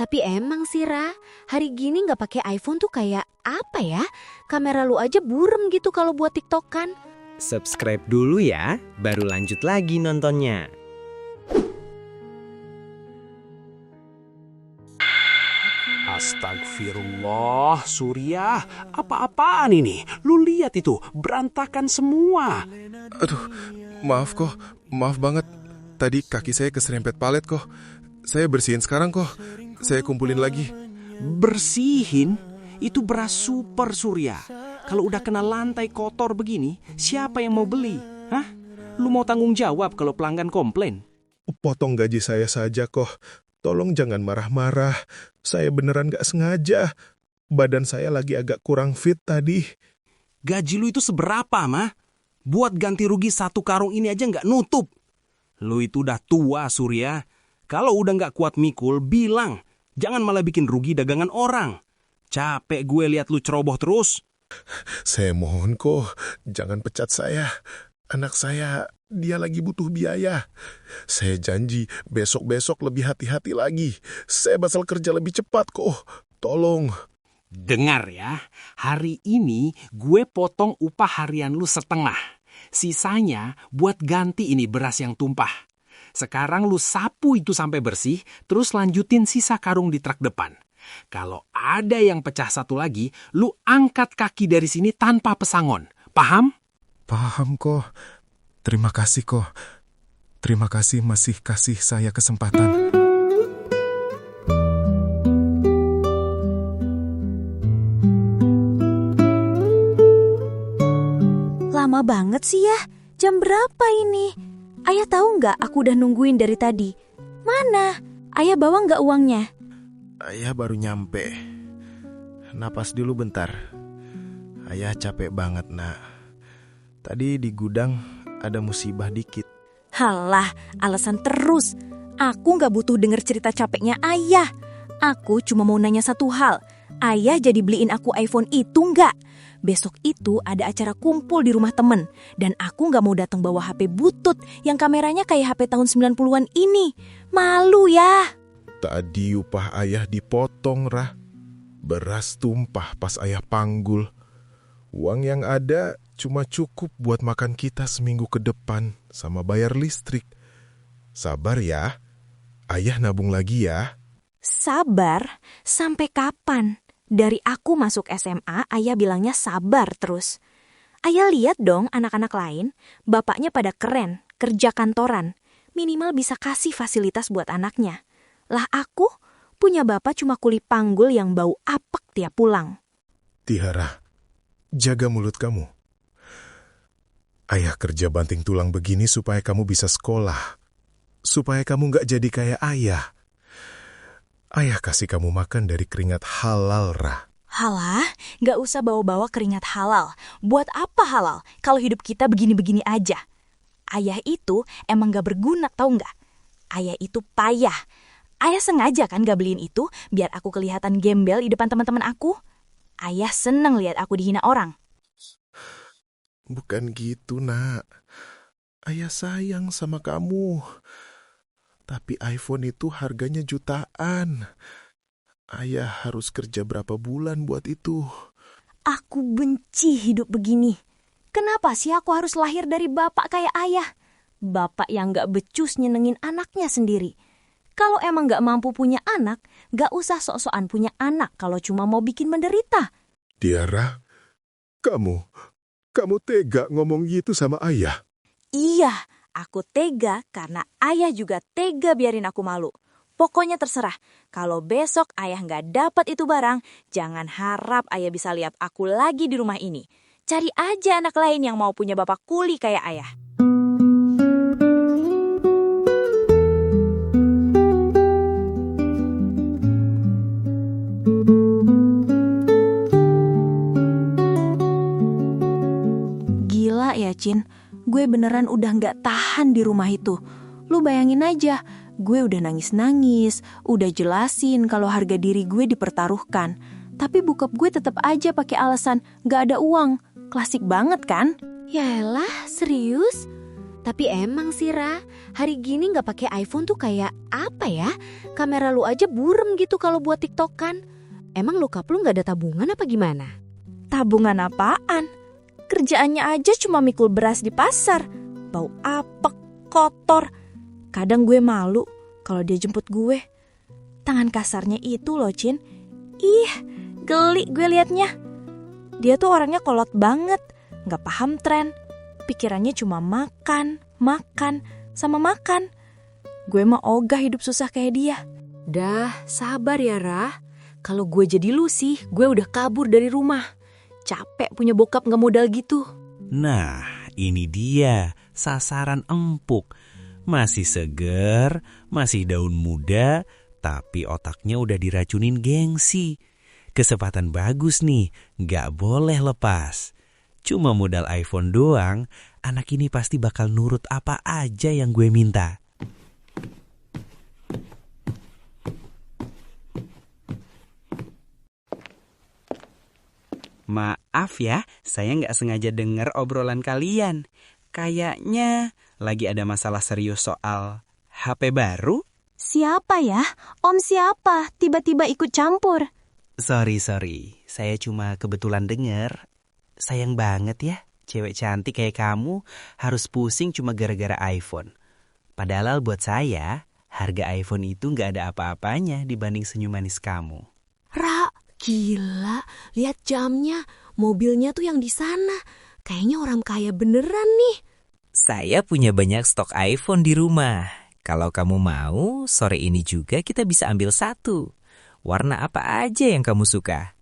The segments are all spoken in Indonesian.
Tapi emang sih Ra, hari gini gak pakai iPhone tuh kayak apa ya? Kamera lu aja burem gitu kalau buat TikTokan. Subscribe dulu ya, baru lanjut lagi nontonnya. Astagfirullah, Surya, apa-apaan ini? Lu lihat itu, berantakan semua. Aduh, maaf banget. Tadi kaki saya keserempet palet kok. Saya bersihin sekarang kok. Saya kumpulin lagi. Bersihin? Itu beras super, Surya. Kalau udah kena lantai kotor begini, siapa yang mau beli? Hah? Lu mau tanggung jawab kalau pelanggan komplain? Potong gaji saya saja kok. Tolong jangan marah-marah. Saya beneran gak sengaja. Badan saya lagi agak kurang fit tadi. Gaji lu itu seberapa, mah? Buat ganti rugi 1 karung ini aja gak nutup. Lu itu udah tua, Surya. Kalau udah gak kuat mikul, bilang. Jangan malah bikin rugi dagangan orang. Capek gue lihat lu ceroboh terus. Saya mohon kok, jangan pecat saya. Anak saya, dia lagi butuh biaya. Saya janji besok-besok lebih hati-hati lagi. Saya bakal kerja lebih cepat kok. Tolong. Dengar ya, hari ini gue potong upah harian lu setengah. Sisanya buat ganti ini beras yang tumpah. Sekarang lu sapu itu sampai bersih, terus lanjutin sisa karung di truk depan. Kalau ada yang pecah satu lagi, lu angkat kaki dari sini tanpa pesangon. Paham? Paham kok. Terima kasih kok. Terima kasih masih kasih saya kesempatan. Lama banget sih ya, jam berapa ini? Ayah tahu nggak aku udah nungguin dari tadi? Mana? Ayah bawa nggak uangnya? Ayah baru nyampe. Napas dulu bentar. Ayah capek banget, nak. Tadi di gudang ada musibah dikit. Halah, alasan terus. Aku nggak butuh denger cerita capeknya ayah. Aku cuma mau nanya satu hal. Ayah jadi beliin aku iPhone itu nggak? Besok itu ada acara kumpul di rumah temen. Dan aku nggak mau datang bawa HP butut yang kameranya kayak HP tahun 90-an ini. Malu ya. Tadi upah ayah dipotong, Rah. Beras tumpah pas ayah panggul. Uang yang ada cuma cukup buat makan kita seminggu ke depan sama bayar listrik. Sabar ya. Ayah nabung lagi ya. Sabar? Sampai kapan? Dari aku masuk SMA, ayah bilangnya sabar terus. Ayah lihat dong anak-anak lain, bapaknya pada keren, kerja kantoran. Minimal bisa kasih fasilitas buat anaknya. Lah aku punya bapak cuma kuli panggul yang bau apek tiap pulang. Tiara, jaga mulut kamu. Ayah kerja banting tulang begini supaya kamu bisa sekolah. Supaya kamu gak jadi kayak ayah. Ayah kasih kamu makan dari keringat halal, Rah. Halah, gak usah bawa-bawa keringat halal. Buat apa halal kalau hidup kita begini-begini aja? Ayah itu emang gak berguna, tau gak? Ayah itu payah. Ayah sengaja kan gak beliin itu biar aku kelihatan gembel di depan teman-teman aku. Ayah seneng lihat aku dihina orang. Bukan gitu, nak. Ayah sayang sama kamu. Tapi iPhone itu harganya jutaan. Ayah harus kerja berapa bulan buat itu? Aku benci hidup begini. Kenapa sih aku harus lahir dari bapak kayak ayah? Bapak yang gak becus nyenengin anaknya sendiri. Kalau emang gak mampu punya anak, gak usah sok-sokan punya anak kalau cuma mau bikin menderita. Tiara, kamu tega ngomong gitu sama ayah? Iya, aku tega karena ayah juga tega biarin aku malu. Pokoknya terserah, kalau besok ayah nggak dapat itu barang, jangan harap ayah bisa lihat aku lagi di rumah ini. Cari aja anak lain yang mau punya bapak kuli kayak ayah. Gila ya, Cin. Gue beneran udah gak tahan di rumah itu. Lu bayangin aja, gue udah nangis-nangis, udah jelasin kalau harga diri gue dipertaruhkan. Tapi bokap gue tetap aja pakai alasan gak ada uang. Klasik banget kan? Yaelah, serius? Tapi emang sih Ra, hari gini gak pakai iPhone tuh kayak apa ya? Kamera lu aja burem gitu kalau buat TikTokan. Emang bokap lu gak ada tabungan apa gimana? Tabungan apaan? Kerjaannya aja cuma mikul beras di pasar. Bau apek, kotor. Kadang gue malu kalau dia jemput gue. Tangan kasarnya itu loh, Cin. Ih, geli gue liatnya. Dia tuh orangnya kolot banget, gak paham tren. Pikirannya cuma makan, sama makan. Gue mah ogah hidup susah kayak dia. Dah, sabar ya Ra. Kalau gue jadi lu sih, gue udah kabur dari rumah. Capek punya bokap gak modal gitu. Nah, ini dia sasaran empuk. Masih seger, masih daun muda, tapi otaknya udah diracunin gengsi. Kesempatan bagus nih, gak boleh lepas. Cuma modal iPhone doang, anak ini pasti bakal nurut apa aja yang gue minta. Maaf ya, saya nggak sengaja dengar obrolan kalian. Kayaknya lagi ada masalah serius soal HP baru. Siapa ya? Om siapa? Tiba-tiba ikut campur. Sorry, saya cuma kebetulan dengar. Sayang banget ya, cewek cantik kayak kamu harus pusing cuma gara-gara iPhone. Padahal buat saya, harga iPhone itu nggak ada apa-apanya dibanding senyum manis kamu. Ra, gila, lihat jamnya. Mobilnya tuh yang di sana. Kayaknya orang kaya beneran nih. Saya punya banyak stok iPhone di rumah. Kalau kamu mau, sore ini juga kita bisa ambil satu. Warna apa aja yang kamu suka?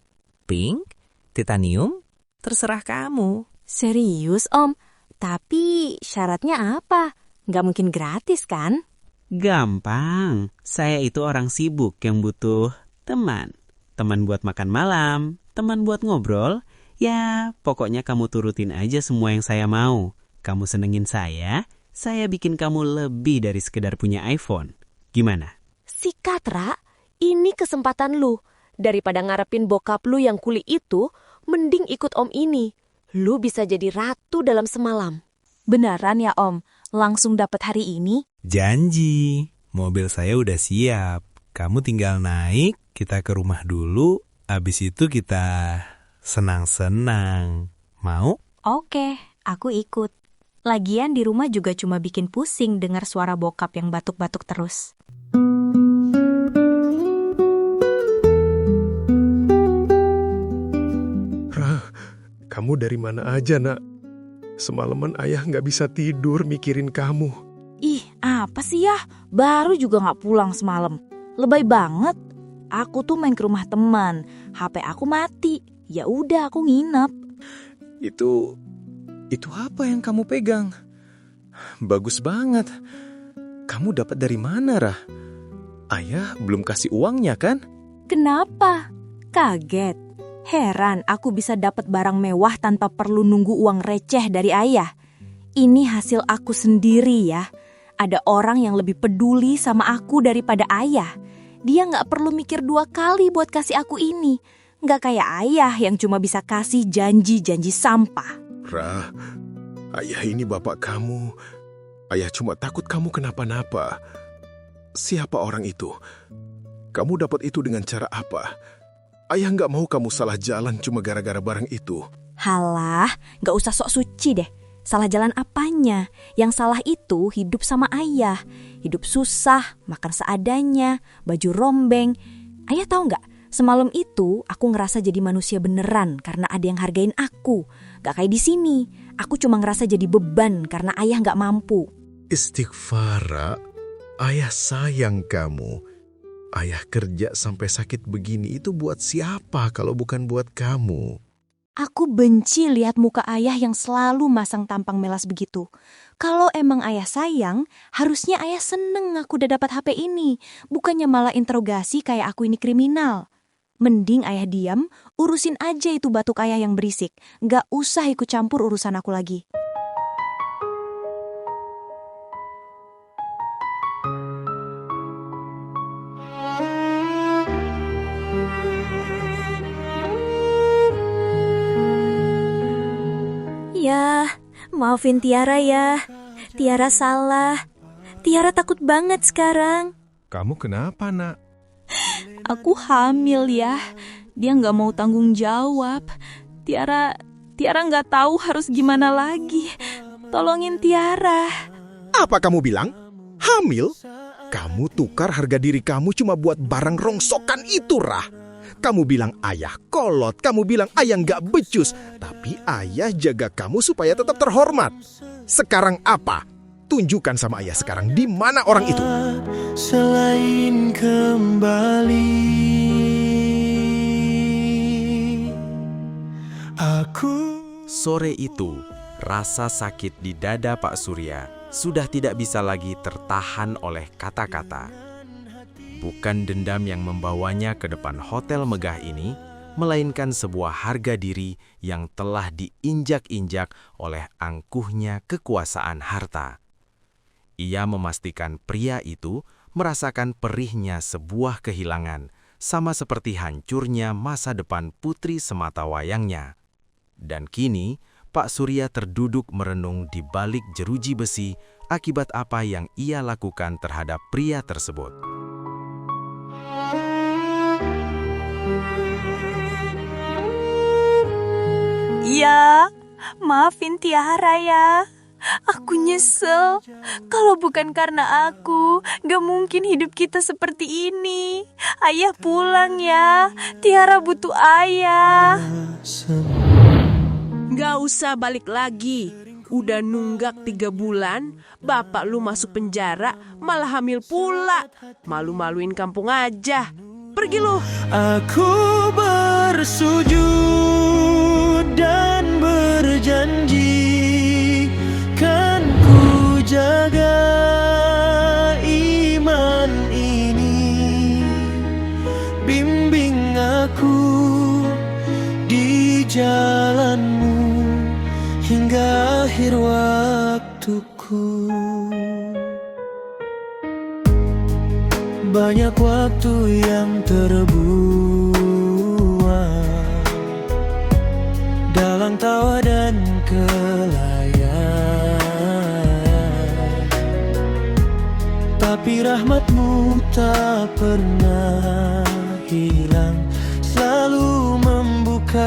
Pink? Titanium? Terserah kamu. Serius, Om? Tapi syaratnya apa? Nggak mungkin gratis kan? Gampang, saya itu orang sibuk yang butuh teman. Teman buat makan malam, teman buat ngobrol. Ya, pokoknya kamu turutin aja semua yang saya mau. Kamu senengin saya bikin kamu lebih dari sekedar punya iPhone. Gimana? Sikat, Ra. Ini kesempatan lu. Daripada ngarepin bokap lu yang kuli itu, mending ikut Om ini. Lu bisa jadi ratu dalam semalam. Beneran ya, Om? Langsung dapat hari ini? Janji, mobil saya udah siap. Kamu tinggal naik, kita ke rumah dulu. Abis itu kita senang-senang. Mau? Oke, aku ikut. Lagian di rumah juga cuma bikin pusing dengar suara bokap yang batuk-batuk terus. Ra, kamu dari mana aja, Nak? Semalaman ayah nggak bisa tidur mikirin kamu. Ih, apa sih ya? Baru juga nggak pulang semalam. Lebay banget. Aku tuh main ke rumah teman. HP aku mati. Ya udah, aku nginep. Itu apa yang kamu pegang? Bagus banget. Kamu dapat dari mana, Rah? Ayah belum kasih uangnya kan? Kenapa? Kaget. Heran aku bisa dapat barang mewah tanpa perlu nunggu uang receh dari ayah. Ini hasil aku sendiri ya. Ada orang yang lebih peduli sama aku daripada ayah. Dia gak perlu mikir 2 kali buat kasih aku ini. Gak kayak ayah yang cuma bisa kasih janji-janji sampah. Rah, ayah ini bapak kamu. Ayah cuma takut kamu kenapa-napa. Siapa orang itu? Kamu dapat itu dengan cara apa? Ayah nggak mau kamu salah jalan cuma gara-gara barang itu. Halah, gak usah sok suci deh. Salah jalan apanya? Yang salah itu hidup sama ayah. Hidup susah, makan seadanya, baju rombeng. Ayah tahu gak? Semalam itu aku ngerasa jadi manusia beneran karena ada yang hargain aku. Gak kayak di sini. Aku cuma ngerasa jadi beban karena ayah gak mampu. Istighfar, ayah sayang kamu. Ayah kerja sampai sakit begini itu buat siapa kalau bukan buat kamu? Aku benci lihat muka ayah yang selalu masang tampang melas begitu. Kalau emang ayah sayang, harusnya ayah seneng aku udah dapat HP ini. Bukannya malah interogasi kayak aku ini kriminal. Mending ayah diam, urusin aja itu batuk ayah yang berisik. Gak usah ikut campur urusan aku lagi. Ya, maafin Tiara ya. Tiara salah. Tiara takut banget sekarang. Kamu kenapa, Nak? Aku hamil ya. Dia nggak mau tanggung jawab. Tiara nggak tahu harus gimana lagi. Tolongin Tiara. Apa kamu bilang? Hamil? Kamu tukar harga diri kamu cuma buat barang rongsokan itu, Rah. Kamu bilang ayah kolot, kamu bilang ayah nggak becus. Tapi ayah jaga kamu supaya tetap terhormat. Sekarang apa? Tunjukkan sama ayah sekarang di mana orang itu. Selain kembali, aku. Sore itu, rasa sakit di dada Pak Surya sudah tidak bisa lagi tertahan oleh kata-kata. Bukan dendam yang membawanya ke depan hotel megah ini, melainkan sebuah harga diri yang telah diinjak-injak oleh angkuhnya kekuasaan harta. Ia memastikan pria itu merasakan perihnya sebuah kehilangan, sama seperti hancurnya masa depan putri sematawayangnya. Dan kini, Pak Surya terduduk merenung di balik jeruji besi akibat apa yang ia lakukan terhadap pria tersebut. Ya, maafin Tiara ya. Aku nyesel. Kalau bukan karena aku, gak mungkin hidup kita seperti ini. Ayah pulang ya. Tiara butuh ayah. Gak usah balik lagi. Udah nunggak 3 bulan, bapak lu masuk penjara, malah hamil pula. Malu-maluin kampung aja. Pergi lu. Aku bersujud dan berjanji, kan ku jaga iman ini. Bimbing aku di jalanmu hingga akhir waktuku. Banyak waktu yang terbuang dalam tawa dan kelayaan, tapi rahmatmu tak pernah hilang, selalu membuka